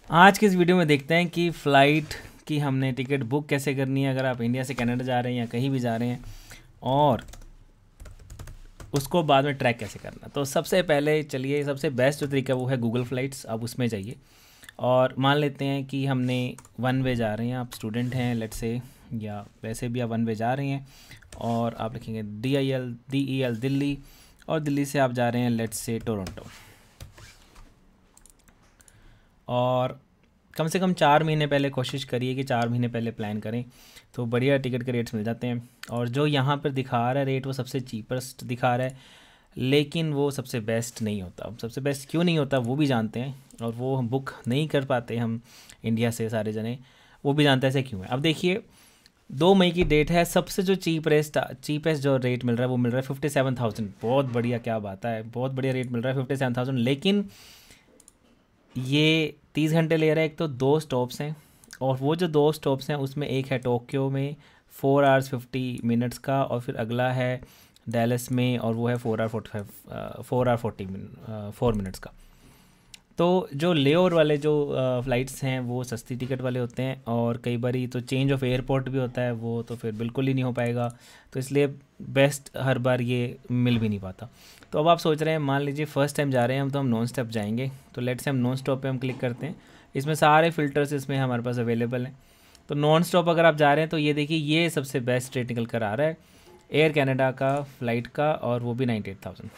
आज के इस वीडियो में देखते हैं कि फ़्लाइट की हमने टिकट बुक कैसे करनी है अगर आप इंडिया से कनाडा जा रहे हैं या कहीं भी जा रहे हैं, और उसको बाद में ट्रैक कैसे करना। तो सबसे पहले चलिए, सबसे बेस्ट जो तरीका वो है गूगल फ़्लाइट्स। आप उसमें जाइए और मान लेते हैं कि हमने वन वे जा रहे हैं, आप स्टूडेंट हैं लेट्स से, या वैसे भी आप वन वे जा रहे हैं और आप लिखेंगे DEL दिल्ली, और दिल्ली से आप जा रहे हैं लेट्स से टोरंटो। और कम से कम 4 महीने पहले कोशिश करिए कि 4 महीने पहले प्लान करें, तो बढ़िया टिकट के रेट्स मिल जाते हैं। और जो यहाँ पर दिखा रहा है रेट वो सबसे चीपेस्ट दिखा रहा है, लेकिन वो सबसे बेस्ट नहीं होता। अब सबसे बेस्ट क्यों नहीं होता वो भी जानते हैं, और वो हम बुक नहीं कर पाते हम इंडिया से सारे जने, वो भी जानते हैं ऐसे क्यों है। अब देखिए 2 मई की डेट है, सबसे जो चीपेस्ट जो रेट मिल रहा है वो मिल रहा है 57,000। बहुत बढ़िया, क्या बात है, बहुत बढ़िया रेट मिल रहा है 57,000। लेकिन ये 30 घंटे ले रहा है। एक तो 2 स्टॉप्स हैं, और वो जो 2 स्टॉप्स हैं उसमें एक है टोक्यो में 4 hours 50 minutes का, और फिर अगला है डैलस में और वो है 4 hour 40 minutes का। तो जो लेओवर वाले जो फ़्लाइट्स हैं वो सस्ती टिकट वाले होते हैं, और कई बारी तो चेंज ऑफ एयरपोर्ट भी होता है, वो तो फिर बिल्कुल ही नहीं हो पाएगा। तो इसलिए बेस्ट हर बार ये मिल भी नहीं पाता। तो अब आप सोच रहे हैं, मान लीजिए फ़र्स्ट टाइम जा रहे हैं हम, तो हम नॉन स्टॉप जाएंगे। तो लेट से हम नॉन स्टॉप पे हम क्लिक करते हैं। इसमें सारे फ़िल्टर्स इसमें हमारे पास अवेलेबल हैं। तो नॉन स्टॉप अगर आप जा रहे हैं तो ये देखिए, ये सबसे बेस्ट रेट निकल कर आ रहा है एयर कनाडा का फ़्लाइट का, और वो भी 98,000।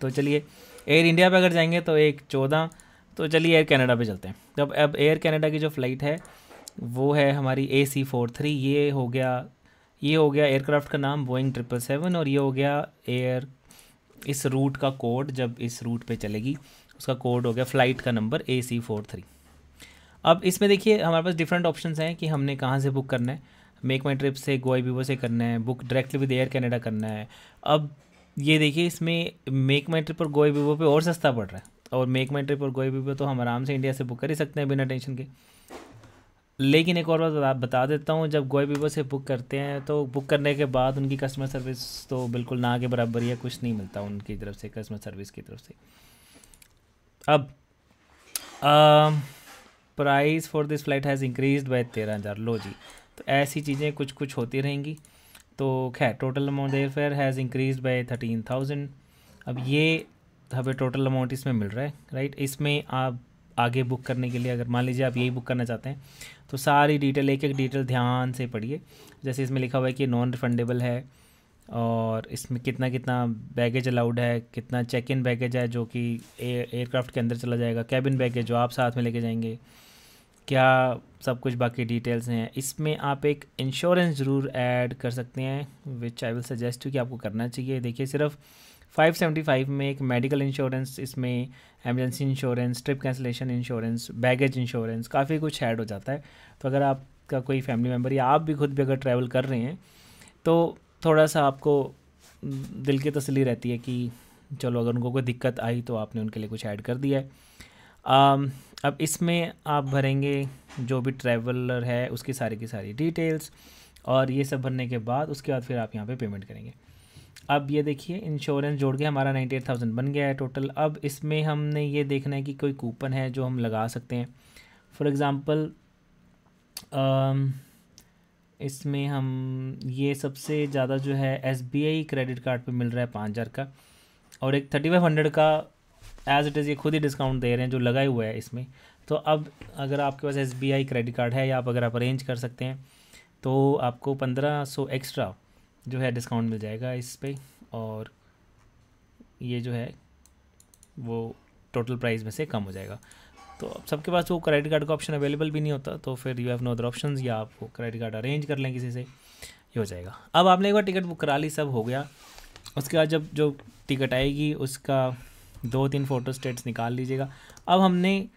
तो चलिए, एयर इंडिया पे अगर जाएंगे तो 1,14। तो चलिए एयर कनाडा पे चलते हैं। जब अब एयर कनाडा की जो फ़्लाइट है वो है हमारी AC43। ये हो गया एयरक्राफ्ट का नाम बोइंग 777, और ये हो गया एयर, इस रूट का कोड, जब इस रूट पे चलेगी उसका कोड हो गया फ़्लाइट का नंबर AC43। अब इसमें देखिए हमारे पास डिफरेंट ऑप्शंस हैं कि हमने कहाँ से बुक करना है। मेक माई ट्रिप से, गोआईबीबो से करना है, book directly with air Canada करना है। अब ये देखिए, इसमें मेक माई ट्रिप और गोआईबीबो पे और सस्ता पड़ रहा है, और मेक माई ट्रिप और गोआईबीबो तो हम आराम से इंडिया से बुक कर ही सकते हैं बिना टेंशन के। लेकिन एक और बात बता देता हूँ, जब गोआईबीबो से बुक करते हैं तो बुक करने के बाद उनकी कस्टमर सर्विस तो बिल्कुल ना के बराबर ही है, कुछ नहीं मिलता उनकी तरफ से, कस्टमर सर्विस की तरफ से। अब price for this flight has increased by 13,000। लो जी, तो ऐसी चीज़ें कुछ कुछ होती रहेंगी। तो खैर, total amount air fare has increased by 13,000। अब ये हमें टोटल अमाउंट इसमें मिल रहा है, राइट। इसमें आप आगे बुक करने के लिए, अगर मान लीजिए आप यही बुक करना चाहते हैं, तो सारी डिटेल, एक एक डिटेल ध्यान से पढ़िए। जैसे इसमें लिखा हुआ है कि नॉन रिफंडेबल है, और इसमें कितना कितना बैगेज अलाउड है, कितना चेक इन बैगेज है जो कि एयरक्राफ्ट के अंदर चला जाएगा, कैबिन बैगेज जो आप साथ में लेके जाएंगे, क्या सब कुछ बाकी डिटेल्स हैं। इसमें आप एक इंश्योरेंस ज़रूर ऐड कर सकते हैं, विच आई विल सजेस्ट यू कि आपको करना चाहिए। देखिए सिर्फ 575 में एक मेडिकल इंश्योरेंस, इसमें emergency insurance, trip cancellation insurance, baggage insurance, काफ़ी कुछ ऐड हो जाता है। तो अगर आपका कोई फैमिली मेम्बर या आप भी खुद भी अगर ट्रैवल कर रहे हैं, तो थोड़ा सा आपको दिल की तसल्ली रहती है कि चलो अगर उनको कोई दिक्कत आई तो आपने उनके लिए कुछ ऐड कर दिया है। अब इसमें आप भरेंगे जो भी ट्रैवलर है उसकी सारी की सारी डिटेल्स, और ये सब भरने के बाद उसके बाद फिर आप यहाँ पे पेमेंट करेंगे। अब ये देखिए, इंश्योरेंस जोड़ के हमारा 98,000 बन गया है टोटल। अब इसमें हमने ये देखना है कि कोई कूपन है जो हम लगा सकते हैं। फॉर एग्ज़ाम्पल इसमें हम ये सबसे ज़्यादा जो है SBI क्रेडिट कार्ड पे मिल रहा है 5,000 का, और एक 3500 का एज इट इज़ ये खुद ही डिस्काउंट दे रहे हैं जो लगाए हुआ है इसमें। तो अब अगर आपके पास SBI क्रेडिट कार्ड है, या आप अगर आप अरेंज कर सकते हैं, तो आपको 1500 एक्स्ट्रा जो है डिस्काउंट मिल जाएगा इस पे, और ये जो है वो टोटल प्राइस में से कम हो जाएगा। तो अब सबके पास वो क्रेडिट कार्ड का ऑप्शन अवेलेबल भी नहीं होता, तो फिर you have no other options, या आप वो क्रेडिट कार्ड अरेंज कर लें किसी से, ये हो जाएगा। अब आपने एक बार टिकट बुक करा ली, सब हो गया। उसके बाद जब जो टिकट आएगी उसका 2-3 फ़ोटो स्टेट्स निकाल लीजिएगा। अब हमने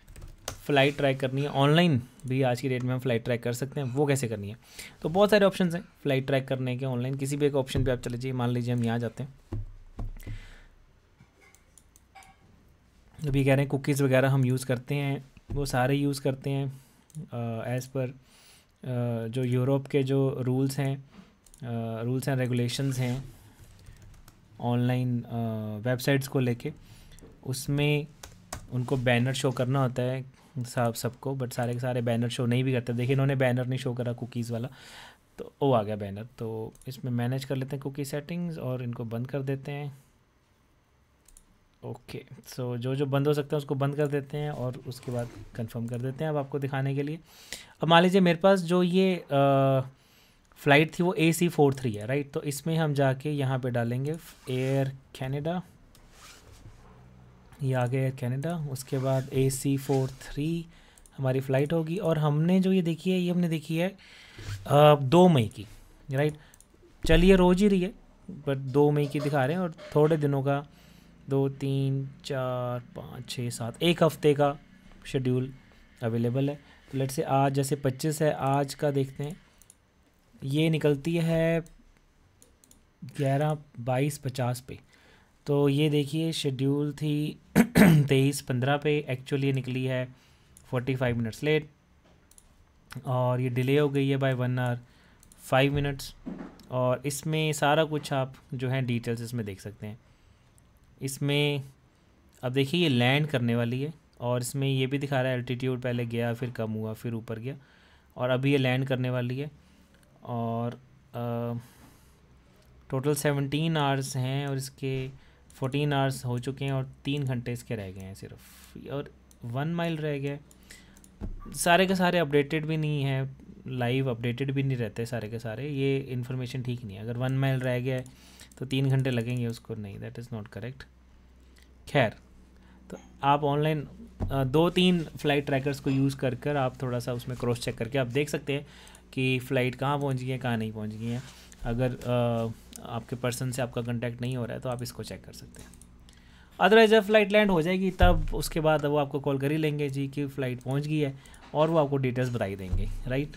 फ़्लाइट ट्रैक करनी है ऑनलाइन भी, आज की डेट में हम फ़्लाइट ट्रैक कर सकते हैं, वो कैसे करनी है। तो बहुत सारे ऑप्शंस हैं फ़्लाइट ट्रैक करने के ऑनलाइन, किसी भी एक ऑप्शन पे आप चले जाइए। मान लीजिए हम यहाँ जाते हैं, अभी कह रहे हैं कुकीज़ वगैरह हम यूज़ करते हैं, वो सारे यूज़ करते हैं एज़ पर जो यूरोप के जो रूल्स एंड रेगुलेशंस हैं ऑनलाइन वेबसाइट्स को लेके। उसमें उनको बैनर शो करना होता है सबको, बट सारे के सारे बैनर शो नहीं भी करते। देखिए इन्होंने बैनर नहीं शो करा कुकीज़ वाला, तो वो आ गया बैनर। तो इसमें मैनेज कर लेते हैं कुकी सेटिंग्स और इनको बंद कर देते हैं। ओके, सो जो जो बंद हो सकता है उसको बंद कर देते हैं और उसके बाद कंफर्म कर देते हैं अब आपको दिखाने के लिए। अब मान लीजिए मेरे पास जो ये फ़्लाइट थी वो AC43 है, राइट। तो इसमें हम जाके यहाँ पे डालेंगे एयर कैनेडा, ये आ गया एयर कैनेडा। उसके बाद AC43 हमारी फ़्लाइट होगी। और हमने जो ये देखी है, ये हमने देखी है 2 मई की, राइट। चलिए रोज़ ही रही है, बट 2 मई की दिखा रहे हैं और थोड़े दिनों का 2 3 4 5 6 7 एक हफ़्ते का शेड्यूल अवेलेबल है। तो लेट से आज जैसे 25 है, आज का देखते हैं। ये निकलती है 11:22:50 पे। तो ये देखिए शेड्यूल थी 23:15 पे, एक्चुअली ये निकली है 45 मिनट्स लेट और ये डिले हो गई है बाय 1 आवर 5 मिनट्स। और इसमें सारा कुछ आप जो है डिटेल्स इसमें देख सकते हैं। इसमें अब देखिए ये लैंड करने वाली है और इसमें ये भी दिखा रहा है एल्टीट्यूड, पहले गया फिर कम हुआ फिर ऊपर गया और अभी ये लैंड करने वाली है। और टोटल 17 आवर्स हैं और इसके 14 आवर्स हो चुके हैं और 3 घंटे इसके रह गए हैं सिर्फ, और 1 माइल रह गया। सारे के सारे अपडेटेड भी नहीं है, लाइव अपडेटेड भी नहीं रहते सारे के सारे। ये इन्फॉर्मेशन ठीक नहीं है। अगर 1 माइल रह गया है तो 3 घंटे लगेंगे उसको, नहीं, दैट इज़ नॉट करेक्ट। खैर, तो आप ऑनलाइन 2-3 फ़्लाइट ट्रैकर्स को यूज़ कर कर आप थोड़ा सा उसमें क्रॉस चेक करके आप देख सकते हैं कि फ़्लाइट कहाँ पहुँच गई है, कहाँ नहीं पहुँच गई है। अगर आपके पर्सन से आपका कांटेक्ट नहीं हो रहा है तो आप इसको चेक कर सकते हैं। अदरवाइज़ जब फ़्लाइट लैंड हो जाएगी तब उसके बाद वो आपको कॉल कर ही लेंगे जी कि फ़्लाइट पहुँच गई है और वो आपको डिटेल्स बता ही देंगे, राइट।